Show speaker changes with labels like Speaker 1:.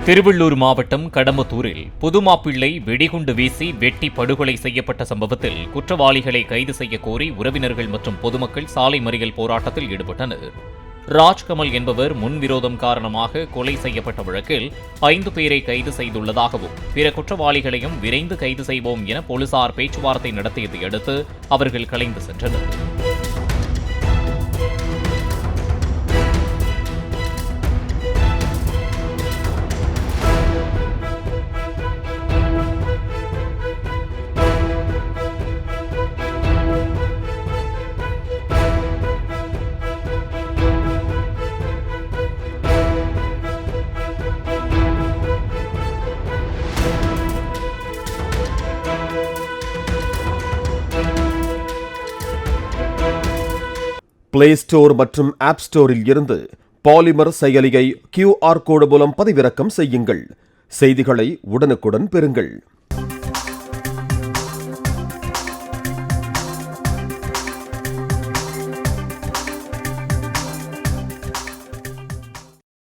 Speaker 1: திருவள்ளூர் மாவட்டம் கடம்பத்தூரில் புதுமாப்பிள்ளை வெடிகுண்டு வீசி வெட்டி படுகொலை செய்யப்பட்ட சம்பவத்தில் குற்றவாளிகளை கைது செய்ய கோரி உறவினர்கள் மற்றும் பொதுமக்கள் சாலை மறியல் போராட்டத்தில் ஈடுபட்டனர். ராஜ்கமல் என்பவர் முன்விரோதம் காரணமாக கொலை செய்யப்பட்ட வழக்கில் 5 பேரை கைது செய்துள்ளதாகவும் பிற குற்றவாளிகளையும் விரைந்து கைது செய்வோம் என போலீசார் பேச்சுவார்த்தை நடத்தியதை அடுத்து அவர்கள் கலைந்து சென்றனர்.
Speaker 2: பிளே ஸ்டோர் மற்றும் ஆப் ஸ்டோரில் இருந்து பாலிமர் செயலியை QR கோடு மூலம் பதிவிறக்கம் செய்யுங்கள். செய்திகளை உடனுக்குடன் பெறுங்கள்.